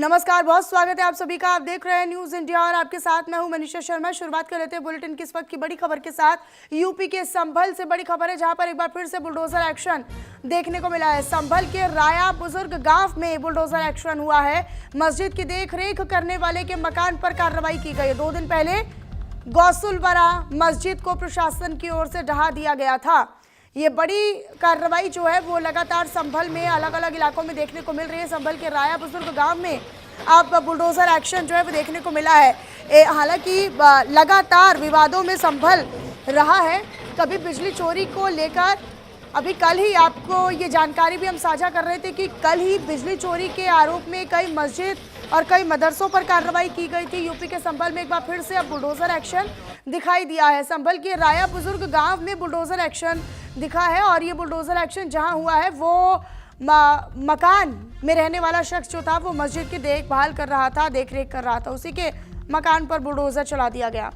नमस्कार, बहुत स्वागत है आप सभी का। आप देख रहे हैं न्यूज इंडिया और आपके साथ मैं हूं मनीषा शर्मा। शुरुआत कर लेते हैं बुलेटिन की इस वक्त की बड़ी खबर के साथ। यूपी के संभल से बड़ी खबर है, जहां पर एक बार फिर से बुलडोजर एक्शन देखने को मिला है। संभल के राया बुजुर्ग गांव में बुलडोजर एक्शन हुआ है। मस्जिद की देखरेख करने वाले के मकान पर कार्रवाई की गई। 2 दिन पहले गौसुलवरा मस्जिद को प्रशासन की ओर से ढहा दिया गया था। ये बड़ी कार्रवाई जो है वो लगातार संभल में अलग अलग इलाकों में देखने को मिल रही है। संभल के राया बुजुर्ग गांव में अब बुलडोजर एक्शन जो है वो देखने को मिला है। हालांकि लगातार विवादों में संभल रहा है। कभी बिजली चोरी को लेकर, अभी कल ही आपको ये जानकारी भी हम साझा कर रहे थे कि कल ही बिजली चोरी के आरोप में कई मस्जिद और कई मदरसों पर कार्रवाई की गई थी। यूपी के संभल में एक बार फिर से अब बुलडोजर एक्शन दिखाई दिया है। संभल के राया बुजुर्ग गांव में बुलडोजर एक्शन दिखा है और ये बुलडोजर एक्शन जहां हुआ है वो मकान में रहने वाला शख्स जो था वो मस्जिद की देखभाल कर रहा था, देखरेख कर रहा था। उसी के मकान पर बुलडोजर चला दिया गया।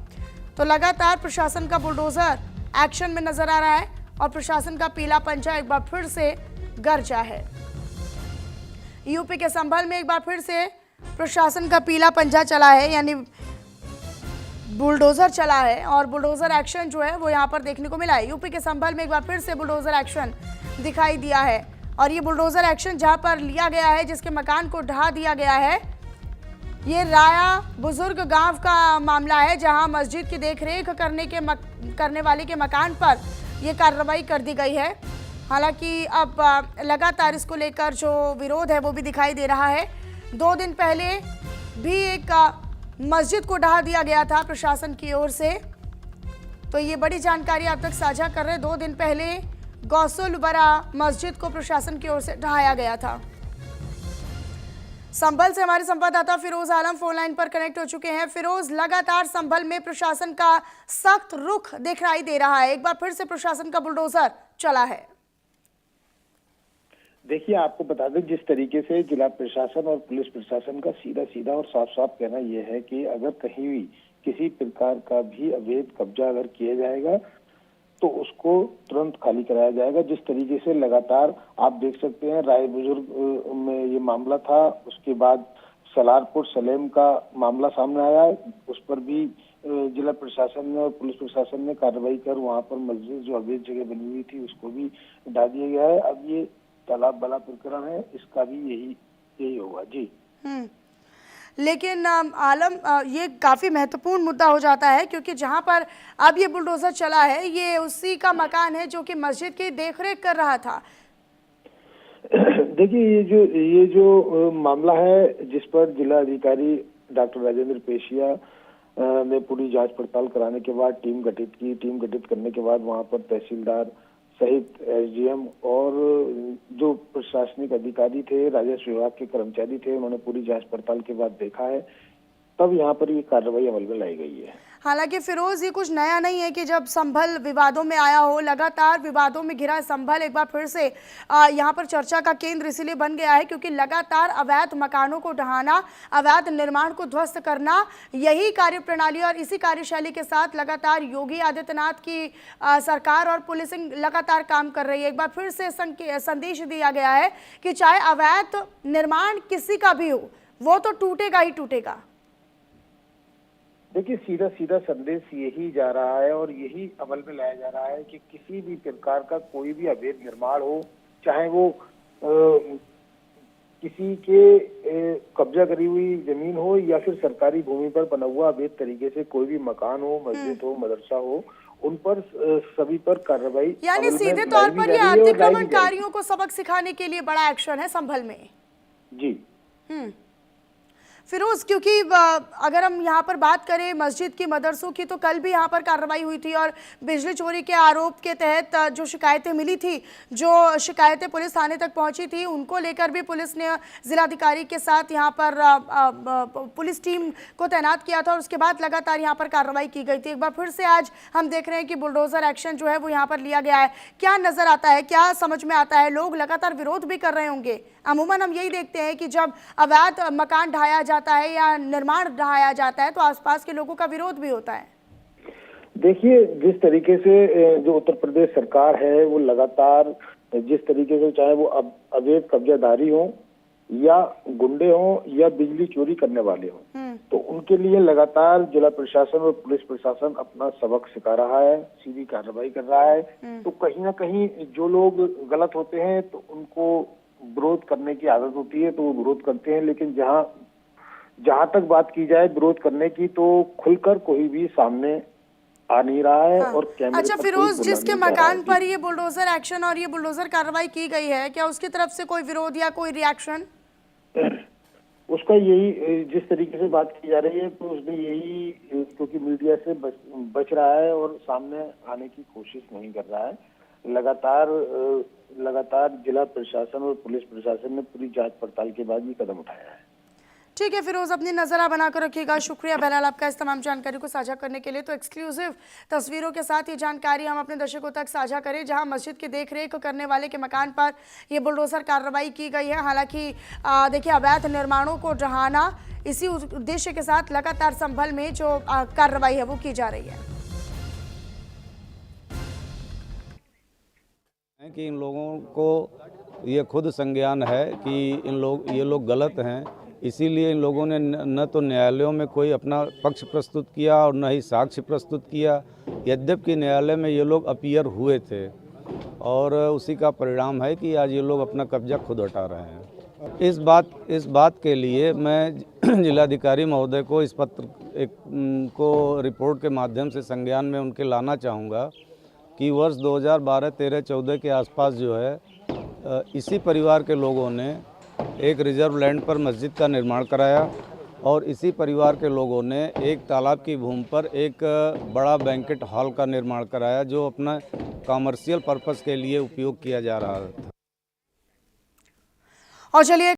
तो लगातार प्रशासन का बुलडोजर एक्शन में नजर आ रहा है और प्रशासन का पीला पंजा एक बार फिर से गरजा है। यूपी के संभल में एक बार फिर से प्रशासन का पीला पंजा चला है, यानी बुलडोजर चला है और बुलडोजर एक्शन जो है वो यहाँ पर देखने को मिला है। यूपी के संभल में एक बार फिर से बुलडोजर एक्शन दिखाई दिया है और ये बुलडोजर एक्शन जहाँ पर लिया गया है, जिसके मकान को ढहा दिया गया है, ये राया बुजुर्ग गांव का मामला है, जहां मस्जिद की देखरेख करने वाले के मकान पर यह कार्रवाई कर दी गई है। हालांकि अब लगातार इसको लेकर जो विरोध है वो भी दिखाई दे रहा है। 2 दिन पहले भी एक मस्जिद को ढहा दिया गया था प्रशासन की ओर से। तो ये बड़ी जानकारी आप तक साझा कर रहे हैं। 2 दिन पहले गौसुलवरा मस्जिद को प्रशासन की ओर से ढहाया गया था। संभल से हमारे संवाददाता फिरोज आलम फोन लाइन पर कनेक्ट हो चुके हैं। फिरोज, लगातार संभल में प्रशासन का सख्त रुख दिखाई दे रहा है। एक बार फिर से प्रशासन का बुलडोजर चला है। देखिए, आपको बता दें, जिस तरीके से जिला प्रशासन और पुलिस प्रशासन का सीधा सीधा और साफ साफ कहना यह है कि अगर कहीं भी किसी प्रकार का भी अवैध कब्जा अगर किया जाएगा तो उसको तुरंत खाली कराया जाएगा। जिस तरीके से लगातार आप देख सकते हैं, राय बुजुर्ग में ये मामला था, उसके बाद सलारपुर सलेम का मामला सामने आया, उस पर भी जिला प्रशासन ने और पुलिस प्रशासन ने कार्रवाई कर वहां पर मस्जिद जो अवैध जगह बनी हुई थी उसको भी ढा दिया गया है। अब ये तालाब वाला प्रकरण है, इसका भी यही होगा जी। लेकिन आलम, ये काफ़ी महत्वपूर्ण मुद्दा हो जाता है, क्योंकि जहां पर अब ये बुलडोजर चला है ये उसी का मकान है जो कि मस्जिद की देखरेख कर रहा था। देखिए, ये जो मामला है जिस पर जिला अधिकारी डॉक्टर राजेंद्र पेशिया ने पूरी जांच पड़ताल कराने के बाद टीम गठित करने के बाद वहां पर तहसीलदार सहित एसडीएम और जो प्रशासनिक अधिकारी थे, राजस्व विभाग के कर्मचारी थे, उन्होंने पूरी जांच पड़ताल के बाद देखा है, तब यहाँ पर ये कार्रवाई अमल में लाई गई है। हालांकि फिरोज, ये कुछ नया नहीं है कि जब संभल विवादों में आया हो, लगातार विवादों में घिरा संभल एक बार फिर से यहाँ पर चर्चा का केंद्र इसीलिए बन गया है क्योंकि लगातार अवैध मकानों को ढहाना, अवैध निर्माण को ध्वस्त करना, यही कार्यप्रणाली और इसी कार्यशैली के साथ लगातार योगी आदित्यनाथ की सरकार और पुलिसिंग लगातार काम कर रही है। एक बार फिर से संदेश दिया गया है कि चाहे अवैध निर्माण किसी का भी हो, वो तो टूटेगा ही टूटेगा। देखिए, सीधा सीधा संदेश यही जा रहा है और यही अमल में लाया जा रहा है कि किसी भी प्रकार का कोई भी अवैध निर्माण हो, चाहे वो किसी के कब्जा करी हुई जमीन हो या फिर सरकारी भूमि पर बना हुआ अवैध तरीके से कोई भी मकान हो, मस्जिद हो, मदरसा हो, उन पर सभी पर कार्रवाई, यानी सीधे तौर पर ये अतिक्रमणकारियों को सबक सिखाने के लिए बड़ा एक्शन है संभल में जी। फिरोज, क्योंकि अगर हम यहाँ पर बात करें मस्जिद की, मदरसों की, तो कल भी यहाँ पर कार्रवाई हुई थी और बिजली चोरी के आरोप के तहत जो शिकायतें मिली थी, जो शिकायतें पुलिस थाने तक पहुँची थी, उनको लेकर भी पुलिस ने जिलाधिकारी के साथ यहाँ पर पुलिस टीम को तैनात किया था और उसके बाद लगातार यहाँ पर कार्रवाई की गई थी। एक बार फिर से आज हम देख रहे हैं कि बुलडोजर एक्शन जो है वो यहाँ पर लिया गया है। क्या नजर आता है, क्या समझ में आता है? लोग लगातार विरोध भी कर रहे होंगे। अमूमन हम यही देखते हैं कि जब अवैध मकान ढहाया जाता है या निर्माण ढहाया जाता है तो आसपास के लोगों का विरोध भी होता है। देखिए, जिस तरीके से जो उत्तर प्रदेश सरकार है वो लगातार जिस तरीके से, चाहे वो अवैध कब्जाधारी हो या गुंडे हों या बिजली चोरी करने वाले हों, तो उनके लिए लगातार जिला प्रशासन और पुलिस प्रशासन अपना सबक सिखा रहा है, सीधी कार्रवाई कर रहा है। तो कहीं ना कहीं जो लोग गलत होते हैं तो उनको विरोध करने की आदत होती है, तो वो विरोध करते हैं, लेकिन जहां तक बात की जाए विरोध करने की, तो खुलकर कोई भी सामने आ नहीं रहा है। हाँ। और कैमरे अच्छा पर फिरोज, कोई जिसके बोलना नहीं चाह रहा मकान है। पर ये बुलडोजर एक्शन और ये बुलडोजर कार्रवाई की गई है, क्या उसकी तरफ से कोई विरोध या कोई रिएक्शन? उसका यही, जिस तरीके से बात की जा रही है, तो उसने यही, क्योंकि मीडिया से बच रहा है और सामने आने की कोशिश नहीं कर रहा है। लगातार जिला प्रशासन और पुलिस प्रशासन ने पूरी जांच पड़ताल के बाद ये कदम उठाया है। ठीक है फिरोज, अपनी नजर बनाकर रखिएगा। शुक्रिया बहरहाल आपका इस तमाम जानकारी को साझा करने के लिए। तो एक्सक्लूसिव तस्वीरों के साथ ये जानकारी हम अपने दर्शकों तक साझा करें, जहां मस्जिद की देखरेख करने वाले के मकान पर ये बुलडोजर कार्रवाई की गई है। हालांकि देखिए, अवैध निर्माणों को ढहाना, इसी उद्देश्य के साथ लगातार संभल में जो कार्रवाई है वो की जा रही है। कि इन लोगों को ये खुद संज्ञान है कि ये लोग गलत हैं, इसीलिए इन लोगों ने न तो न्यायालयों में कोई अपना पक्ष प्रस्तुत किया और न ही साक्ष्य प्रस्तुत किया। यद्यपि न्यायालय में ये लोग अपीयर हुए थे और उसी का परिणाम है कि आज ये लोग अपना कब्जा खुद हटा रहे हैं। इस बात के लिए मैं जिलाधिकारी महोदय को इस पत्र को रिपोर्ट के माध्यम से संज्ञान में उनके लाना चाहूँगा कि वर्ष 2012, 13, 14 के आसपास जो है इसी परिवार के लोगों ने एक रिजर्व लैंड पर मस्जिद का निर्माण कराया और इसी परिवार के लोगों ने एक तालाब की भूमि पर एक बड़ा बैंकेट हॉल का निर्माण कराया, जो अपना कॉमर्शियल पर्पस के लिए उपयोग किया जा रहा था। और चलिए